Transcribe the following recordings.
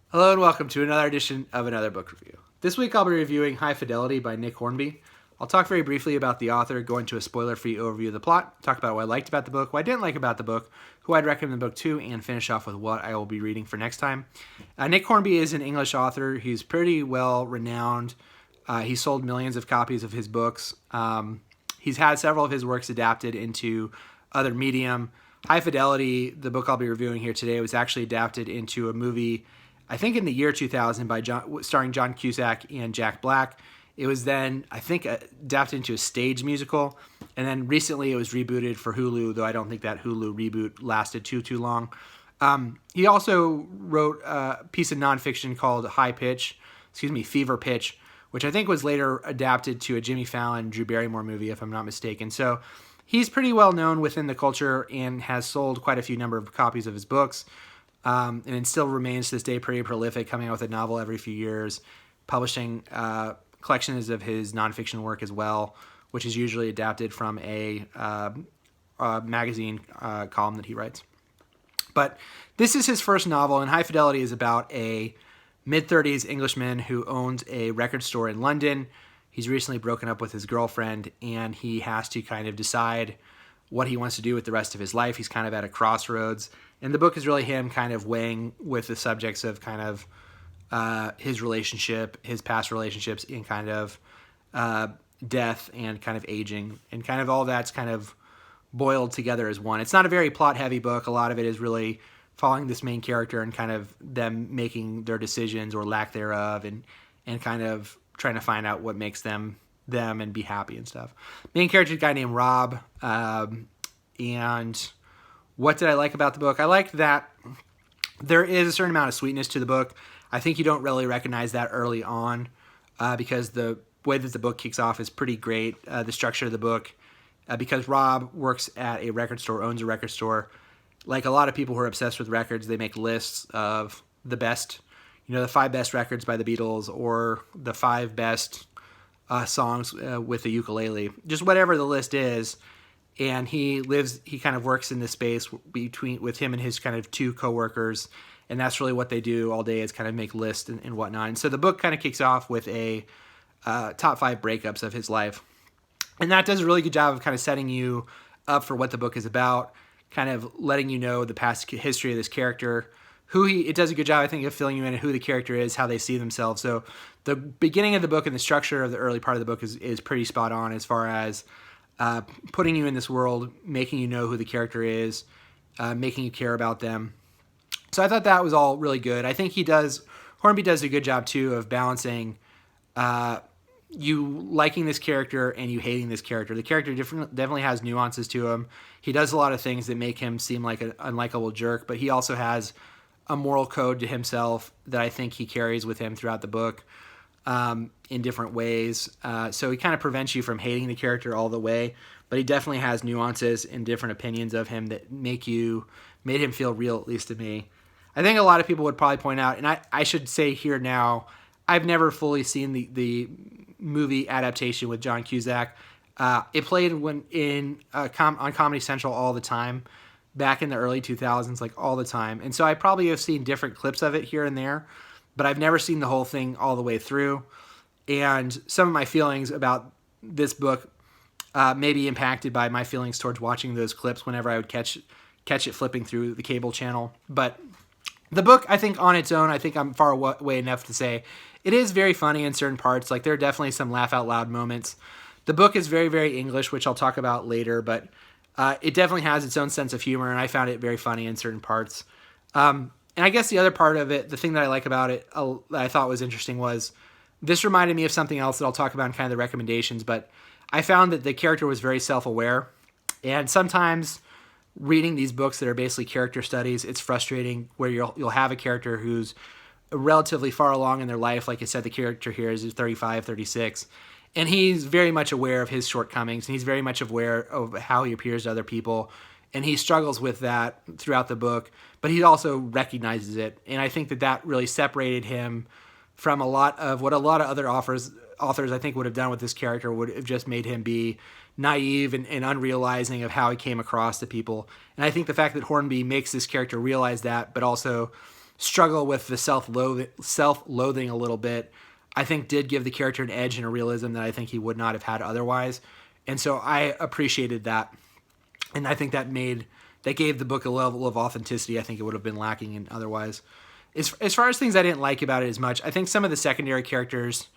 Hello and welcome to another edition of Another Book Review. This week I'll be reviewing High Fidelity by Nick Hornby. I'll talk very briefly about the author, go into a spoiler-free overview of the plot, talk about what I liked about the book, what I didn't like about the book, who I'd recommend the book to, and finish off with what I will be reading for next time. Nick Hornby is an English author. He's pretty well renowned. He sold millions of copies of his books. He's had several of his works adapted into other medium. High Fidelity, the book I'll be reviewing here today, was actually adapted into a movie, I think in the year 2000, starring John Cusack and Jack Black. It was then, I think, adapted into a stage musical, and then recently it was rebooted for Hulu, though I don't think that Hulu reboot lasted too long. He also wrote a piece of nonfiction called Fever Pitch, which I think was later adapted to a Jimmy Fallon, Drew Barrymore movie, if I'm not mistaken. So he's pretty well known within the culture and has sold quite a few number of copies of his books. And it still remains to this day pretty prolific, coming out with a novel every few years, publishing collections of his nonfiction work as well, which is usually adapted from a magazine column that he writes. But this is his first novel, and High Fidelity is about a mid-30s Englishman who owns a record store in London. He's recently broken up with his girlfriend, and he has to kind of decide what he wants to do with the rest of his life. He's kind of at a crossroads. And the book is really him kind of weighing with the subjects of kind of his relationship, his past relationships, and kind of death and kind of aging. And kind of all that's kind of boiled together as one. It's not a very plot-heavy book. A lot of it is really following this main character and kind of them making their decisions or lack thereof and kind of trying to find out what makes them and be happy and stuff. Main character is a guy named Rob. And what did I like about the book? I liked that there is a certain amount of sweetness to the book. I think you don't really recognize that early on because the way that the book kicks off is pretty great. The structure of the book, because Rob works at a record store, owns a record store. Like a lot of people who are obsessed with records, they make lists of the best, the 5 best records by the Beatles or the 5 best songs with the ukulele, just whatever the list is. And he kind of works in this space with him and his kind of 2 coworkers, and that's really what they do all day is kind of make lists and whatnot. And so the book kind of kicks off with a top 5 breakups of his life, and that does a really good job of kind of setting you up for what the book is about, kind of letting you know the past history of this character, it does a good job, I think, of filling you in who the character is, how they see themselves. So the beginning of the book and the structure of the early part of the book is pretty spot on as far as putting you in this world, making you know who the character is, making you care about them. So I thought that was all really good. I think Hornby does a good job too of balancing you liking this character and you hating this character. The character definitely has nuances to him. He does a lot of things that make him seem like an unlikable jerk, but he also has a moral code to himself that I think he carries with him throughout the book in different ways. So he kind of prevents you from hating the character all the way, but he definitely has nuances and different opinions of him that made him feel real, at least to me. I think a lot of people would probably point out, and I should say here now, I've never fully seen the movie adaptation with John Cusack. It played on Comedy Central all the time, back in the early 2000s, like all the time. And so I probably have seen different clips of it here and there, but I've never seen the whole thing all the way through. And some of my feelings about this book may be impacted by my feelings towards watching those clips whenever I would catch it flipping through the cable channel. But the book, I think on its own, I think I'm far away enough to say it is very funny in certain parts. Like there are definitely some laugh out loud moments. The book is very, very English, which I'll talk about later, but it definitely has its own sense of humor, and I found it very funny in certain parts. And I guess the other part of it, the thing that I like about it, that I thought was interesting was, this reminded me of something else that I'll talk about in kind of the recommendations, but I found that the character was very self-aware, and sometimes reading these books that are basically character studies, it's frustrating where you'll have a character who's relatively far along in their life. Like I said, the character here is 35, 36, and he's very much aware of his shortcomings, and he's very much aware of how he appears to other people, and he struggles with that throughout the book, but he also recognizes it, and I think that really separated him from a lot of what a lot of other authors I think would have done with this character, would have just made him be naive and unrealizing of how he came across to people. And I think the fact that Hornby makes this character realize that, but also struggle with the self-loathing a little bit, I think did give the character an edge and a realism that I think he would not have had otherwise. And so I appreciated that. And I think that gave the book a level of authenticity I think it would have been lacking in otherwise. As far as things I didn't like about it as much, I think some of the secondary characters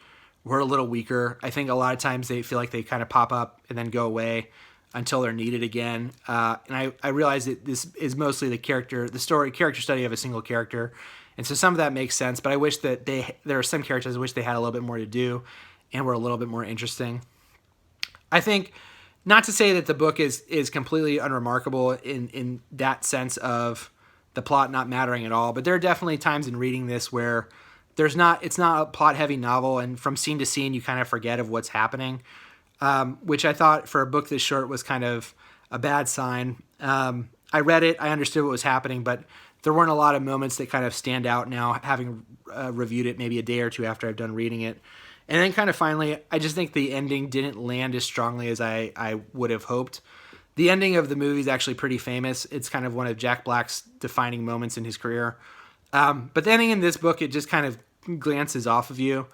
were a little weaker. I think a lot of times they feel like they kind of pop up and then go away until they're needed again. And I realize that this is mostly the character study of a single character. And so some of that makes sense, but I wish that there are some characters I wish they had a little bit more to do and were a little bit more interesting. I think, not to say that the book is completely unremarkable in that sense of the plot not mattering at all, but there are definitely times in reading this where it's not a plot-heavy novel, and from scene to scene you kind of forget of what's happening, which I thought for a book this short was kind of a bad sign. I read it, I understood what was happening, but there weren't a lot of moments that kind of stand out now, having reviewed it maybe a day or two after I've done reading it. And then kind of finally, I just think the ending didn't land as strongly as I would have hoped. The ending of the movie is actually pretty famous. It's kind of one of Jack Black's defining moments in his career. But the ending in this book, it just kind of glances off of you.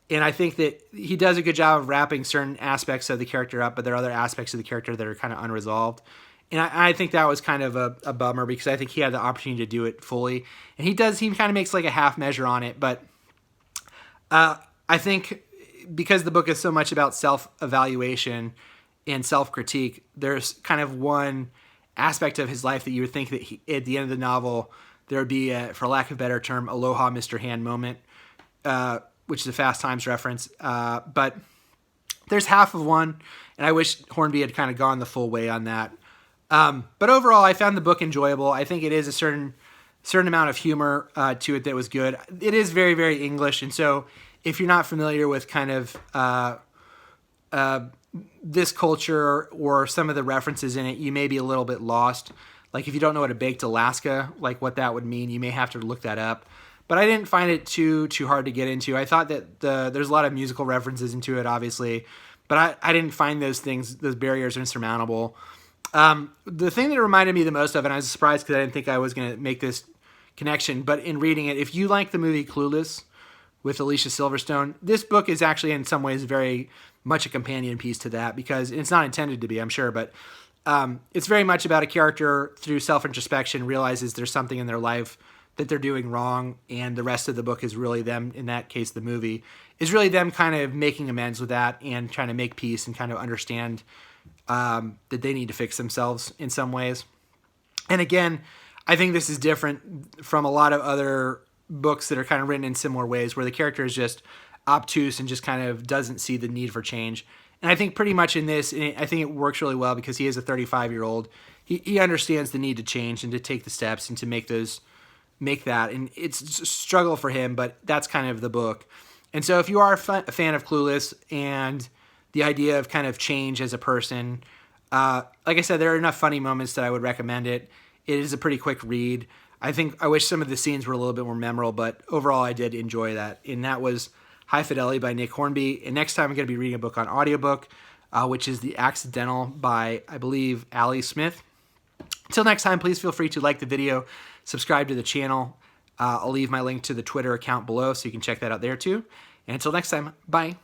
And I think that he does a good job of wrapping certain aspects of the character up, but there are other aspects of the character that are kind of unresolved. And I think that was kind of a bummer, because I think he had the opportunity to do it fully. And he kind of makes like a half measure on it. But I think because the book is so much about self-evaluation and self-critique, there's kind of one aspect of his life that you would think that at the end of the novel, there would be, for lack of a better term, aloha Mr. Hand moment, which is a Fast Times reference. But there's half of one, and I wish Hornby had kind of gone the full way on that. But overall, I found the book enjoyable. I think it is a certain amount of humor to it that was good. It is very, very English, and so if you're not familiar with kind of this culture or some of the references in it, you may be a little bit lost. Like if you don't know what a baked Alaska, like what that would mean, you may have to look that up. But I didn't find it too hard to get into. I thought that there's a lot of musical references into it, obviously, but I didn't find those barriers insurmountable. The thing that it reminded me the most of, and I was surprised because I didn't think I was going to make this connection, but in reading it, if you like the movie Clueless with Alicia Silverstone, this book is actually in some ways very much a companion piece to that, because it's not intended to be, I'm sure, but it's very much about a character through self-introspection realizes there's something in their life that they're doing wrong, and the rest of the book is really them, in that case the movie, is really them kind of making amends with that and trying to make peace and kind of understand that they need to fix themselves in some ways. And again, I think this is different from a lot of other books that are kind of written in similar ways, where the character is just obtuse and just kind of doesn't see the need for change. And I think pretty much in this, I think it works really well because he is a 35-year-old. He understands the need to change and to take the steps and to make that. And it's a struggle for him, but that's kind of the book. And so if you are a fan of Clueless and the idea of kind of change as a person, like I said, there are enough funny moments that I would recommend it. It is a pretty quick read. I wish some of the scenes were a little bit more memorable, but overall I did enjoy that. And that was High Fidelity by Nick Hornby. And next time I'm going to be reading a book on audiobook, which is The Accidental by, I believe, Ali Smith. Until next time, please feel free to like the video, subscribe to the channel. I'll leave my link to the Twitter account below so you can check that out there too. And until next time, bye.